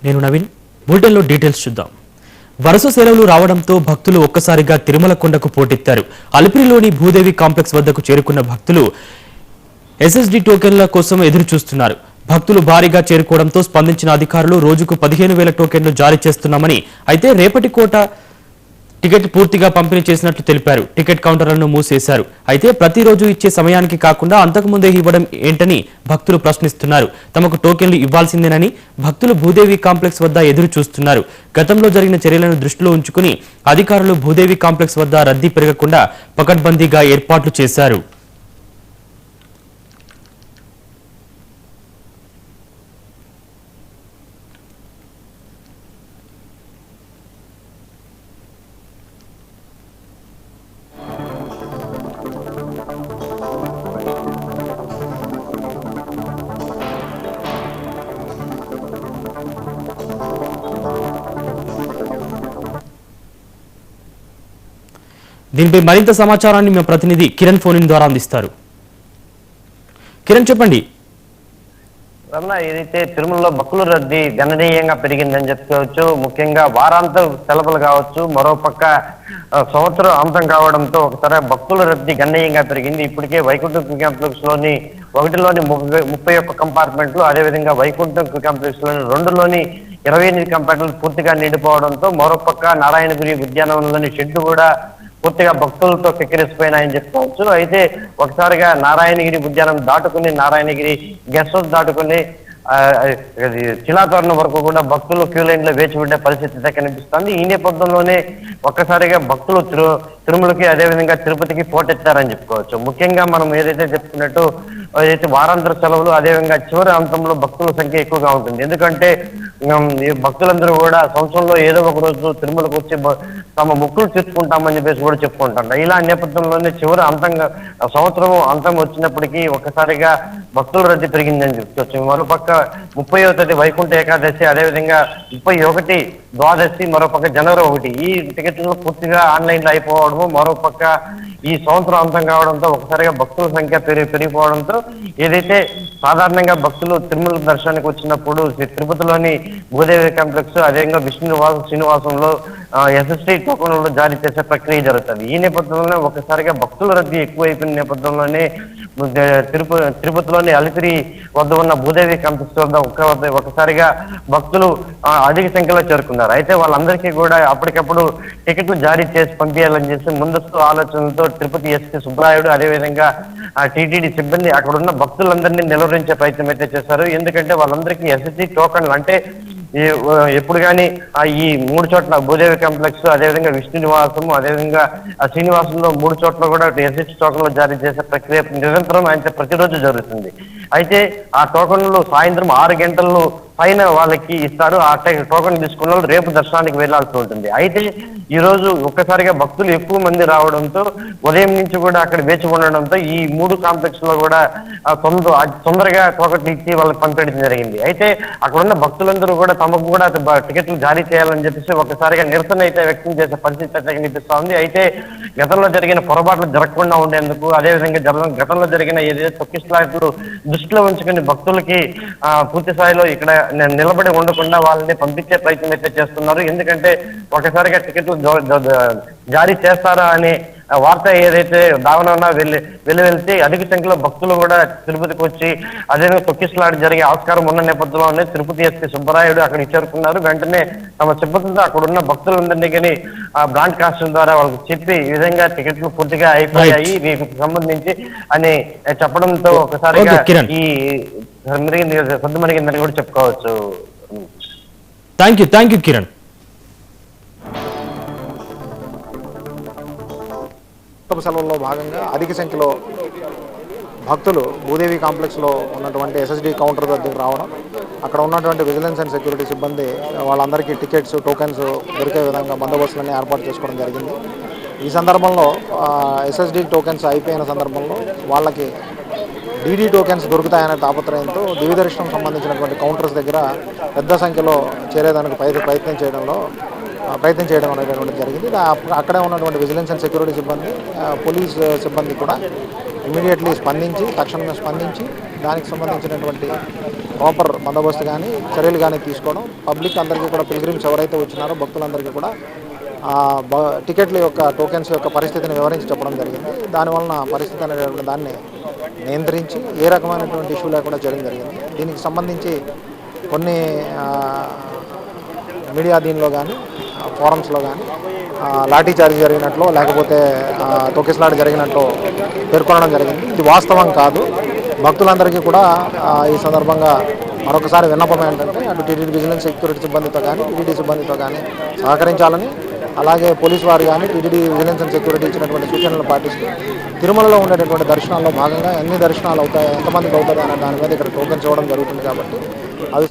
నేను నవీన్. బులెటిన్లో డీటెయిల్స్ చూద్దాం. వరుస సెలవులు రావడంతో భక్తులు ఒక్కసారిగా తిరుమల కొండకు పోటెత్తారు. అలిపిరిలోని భూదేవి కాంప్లెక్స్ వద్దకు చేరుకున్న భక్తులు ఎస్ఎస్డి టోకెన్ల కోసం ఎదురు చూస్తున్నారు. భక్తులు భారీగా చేరుకోవడంతో స్పందించిన అధికారులు రోజుకు 15,000 టోకెన్లు జారీ చేస్తున్నామని, అయితే రేపటి కోట టికెట్ పూర్తిగా పంపిణీ చేసినట్లు తెలిపారు. టికెట్ కౌంటర్లను మూసేశారు. అయితే ప్రతిరోజు ఇచ్చే సమయానికి కాకుండా అంతకుముందే ఇవ్వడం ఏంటని భక్తులు ప్రశ్నిస్తున్నారు. తమకు టోకెన్లు ఇవ్వాల్సిందేనని భక్తులు భూదేవి కాంప్లెక్స్ వద్ద ఎదురు చూస్తున్నారు. గతంలో జరిగిన చర్యలను దృష్టిలో ఉంచుకుని అధికారులు భూదేవి కాంప్లెక్స్ వద్ద రద్దీ పెరగకుండా పకడ్బందీగా ఏర్పాట్లు చేశారు. దీనిపై మరింత సమాచారాన్ని మా ప్రతినిధి కిరణ్ ఫోన్ ద్వారా అందిస్తారు. కిరణ్, చెప్పండి. రమణ, ఏదైతే తిరుమలలో భక్తుల రద్దీ గణనీయంగా పెరిగిందని చెప్పుకోవచ్చు. ముఖ్యంగా వారాంత సెలవులు కావచ్చు, మరోపక్క సంవత్సరం అంతం కావడంతో ఒకసారి భక్తుల రద్దీ గణనీయంగా పెరిగింది. ఇప్పటికే వైకుంఠం కాంప్లెక్స్ లోని 1లోని 31 కంపార్ట్మెంట్లు, అదేవిధంగా వైకుంఠం కాంప్లెక్స్ లోని 2లోని 28 కంపార్ట్మెంట్లు పూర్తిగా నిండిపోవడంతో మరోపక్క నారాయణగిరి ఉద్యానవనంలోని షెడ్ కూడా పూర్తిగా భక్తులతో కిక్కిరిసిపోయినాయని చెప్పుకోవచ్చు. అయితే ఒకసారిగా నారాయణగిరి ఉద్యానం దాటుకుని, నారాయణగిరి గెస్ట్ హౌస్ దాటుకుని శిలాతోరణం వరకు కూడా భక్తులు క్యూ లైన్ లో వేచి ఉండే పరిస్థితి అయితే కనిపిస్తుంది. ఈ నేపథ్యంలోనే ఒక్కసారిగా భక్తులు తిరుమలకి, అదేవిధంగా తిరుపతికి పోటెత్తారని చెప్పుకోవచ్చు. ముఖ్యంగా మనం ఏదైతే చెప్పుకున్నట్టు ఏదైతే వారాంతర సెలవులు, అదేవిధంగా చివరి అంతంలో భక్తుల సంఖ్య ఎక్కువగా ఉంటుంది. ఎందుకంటే భక్తులందరూ కూడా సంవత్సరంలో ఏదో ఒక రోజు తిరుమలకు వచ్చి తమ మొక్కులు తీర్చుకుంటామని చెప్పేసి కూడా చెప్పుకుంటారు. ఇలా నేపథ్యంలోనే చివరి అంతంగా సంవత్సరం అంతం వచ్చినప్పటికీ ఒక్కసారిగా భక్తుల రద్దీ పెరిగిందని చెప్పుకోవచ్చు. మరోపక్క 30వ తేదీ వైకుంఠ ఏకాదశి, అదేవిధంగా 31 ద్వాదశి, మరోపక్క జనవరి 1 ఈ టికెట్లు పూర్తిగా ఆన్లైన్ లో అయిపోవడము, మరోపక్క ఈ సంవత్సరం అంతం కావడంతో ఒకసారిగా భక్తుల సంఖ్య పెరిగిపోవడంతో ఏదైతే సాధారణంగా భక్తులు తిరుమల దర్శనానికి వచ్చినప్పుడు తిరుపతిలోని భూదేవి కాంప్లెక్స్, అదేవిధంగా శ్రీనివాసంలో ఎస్ఎస్టీ టోకన్లు జారీ చేసే ప్రక్రియ జరుగుతుంది. ఈ నేపథ్యంలోనే ఒకసారిగా భక్తుల రద్దీ ఎక్కువైపోయిన నేపథ్యంలోనే తిరుపతిలోని అలిపిరి వద్ద ఉన్న భూదేవి కాంప్లెక్స్ వద్ద ఒకసారిగా భక్తులు అధిక సంఖ్యలో చేరుకున్నారు. అయితే వాళ్ళందరికీ కూడా అప్పటికప్పుడు టికెట్లు జారీ చేసి పంపించాలని చేసి ముందస్తు ఆలోచనలతో తిరుపతి ఎస్పీ సుబ్బరాయుడు, అదేవిధంగా టీటీడీ సిబ్బంది అక్కడ ఉన్న భక్తులందరినీ నిలువరించే ప్రయత్నం అయితే చేశారు. ఎందుకంటే వాళ్ళందరికీ ఎస్ఎస్టీ టోకన్లు అంటే ఎప్పుడు కానీ ఈ 3 చోట్ల భూదేవి కాంప్లెక్స్, అదేవిధంగా విష్ణు నివాసము, అదేవిధంగా శ్రీనివాసంలో 3 చోట్ల కూడా ఎస్ఎస్టీ టోకన్లు జారీ చేసే ప్రక్రియ నిరంతరం అయితే ప్రతిరోజు జరుగుతుంది. అయితే ఆ టోకన్లు సాయంత్రం 6 గంటల్లో పైన వాళ్ళకి ఇస్తారు. ఆ టోకన్ తీసుకున్న వాళ్ళు రేపు దర్శనానికి వెళ్లాల్సి ఉంటుంది. అయితే ఈ రోజు ఒక్కసారిగా భక్తులు ఎక్కువ మంది రావడంతో ఉదయం నుంచి కూడా అక్కడ వేచి ఉండడంతో ఈ 3 కాంప్లెక్స్ లో కూడా తొందరగా టోకన్లు ఇచ్చి వాళ్ళకి పంపించడం జరిగింది. అయితే అక్కడ ఉన్న భక్తులందరూ కూడా తమకు కూడా టికెట్లు జారీ చేయాలని చెప్పేసి ఒకసారిగా నిరసన అయితే వ్యక్తం చేసే పరిస్థితి అయితే కనిపిస్తా ఉంది. అయితే గతంలో జరిగిన పొరపాట్లు జరగకుండా ఉండేందుకు, అదేవిధంగా గతంలో జరిగిన ఏదైతే తొక్కిసలాట్లు దృష్టిలో ఉంచుకుని భక్తులకి పూర్తి స్థాయిలో ఇక్కడ నిలబడి ఉండకుండా వాళ్ళని పంపించే ప్రయత్నం అయితే చేస్తున్నారు. ఎందుకంటే ఒకసారిగా టికెట్లు జారీ చేస్తారా అనే వార్త ఏదైతే దావన వెళ్తే అధిక సంఖ్యలో భక్తులు కూడా తిరుపతికి వచ్చి అదేవిధంగా తొక్కిసలాట జరిగే ఆస్కారం ఉన్న నేపథ్యంలోనే తిరుపతి ఎస్పీ సుబ్బరాయుడు అక్కడికి చేరుకున్నారు. వెంటనే తమ సిబ్బందితో అక్కడ ఉన్న భక్తులందరినీ కానీ బ్రాండ్ కాస్టింగ్ ద్వారా వాళ్ళకి చెప్పి ఈ విధంగా టికెట్లు పూర్తిగా అయిపోయాయి వీటికి సంబంధించి అని చెప్పడంతో ఒకసారిగా ఈ సర్దుమణిగిందని కూడా చెప్పుకోవచ్చు. Thank you Kiran. సెలవుల్లో భాగంగా అధిక సంఖ్యలో భక్తులు భూదేవి కాంప్లెక్స్లో ఉన్నటువంటి ఎస్ఎస్డి కౌంటర్ దగ్గరికి రావడం, అక్కడ ఉన్నటువంటి విజిలెన్స్ అండ్ సెక్యూరిటీ సిబ్బంది వాళ్ళందరికీ టికెట్స్, టోకెన్స్ దొరికే విధంగా బందోబస్తులన్నీ ఏర్పాటు చేసుకోవడం జరిగింది. ఈ సందర్భంలో ఎస్ఎస్డి టోకెన్స్ అయిపోయిన సందర్భంలో వాళ్ళకి డీడీ టోకెన్స్ దొరుకుతాయనే తాపత్రయంతో దివ్య దర్శనం సంబంధించినటువంటి కౌంటర్స్ దగ్గర పెద్ద సంఖ్యలో చేరేదానికి ప్రయత్నం చేయడంలో ప్రయత్నం చేయడం అనేటటువంటి జరిగింది. అక్కడే ఉన్నటువంటి విజిలెన్స్ అండ్ సెక్యూరిటీ సిబ్బంది, పోలీస్ సిబ్బంది కూడా ఇమీడియట్లీ తక్షణమే స్పందించి దానికి సంబంధించినటువంటి ప్రాపర్ బందోబస్తు కానీ చర్యలు కానీ తీసుకోవడం, పబ్లిక్ అందరికీ కూడా పిల్గ్రిమ్స్ ఎవరైతే వచ్చినారో భక్తులందరికీ కూడా టికెట్ల యొక్క టోకెన్స్ యొక్క పరిస్థితిని వివరించి చెప్పడం జరిగింది. దానివలన పరిస్థితి అనేటువంటి దాన్ని నియంత్రించి ఏ రకమైనటువంటి ఇష్యూ లేకుండా చేయడం జరిగింది. దీనికి సంబంధించి కొన్ని మీడియా దీనిలో కానీ ఫోరమ్స్లో కానీ లాఠీ చార్జ్ జరిగినట్లు లేకపోతే తొక్కిసలాట జరిగినట్లు పేర్కొనడం జరిగింది. ఇది వాస్తవం కాదు. భక్తులందరికీ కూడా ఈ సందర్భంగా మరొకసారి విన్నపం ఏంటంటే అటు టీటీడీ విజిలెన్స్ సెక్యూరిటీ సిబ్బందితో కానీ టీటీడీ సిబ్బందితో కానీ సహకరించాలని, అలాగే పోలీసు వారు కానీ టీటీడీ విజిలెన్స్ అండ్ సెక్యూరిటీ ఇచ్చినటువంటి సూచనలు పాటిస్తూ తిరుమలలో ఉండేటటువంటి దర్శనాల్లో భాగంగా ఎన్ని దర్శనాలు అవుతాయి, ఎంతమందికి అవుతుంది అనే దాని మీద ఇక్కడ టోకెన్స్ ఇవ్వడం జరుగుతుంది. కాబట్టి అవి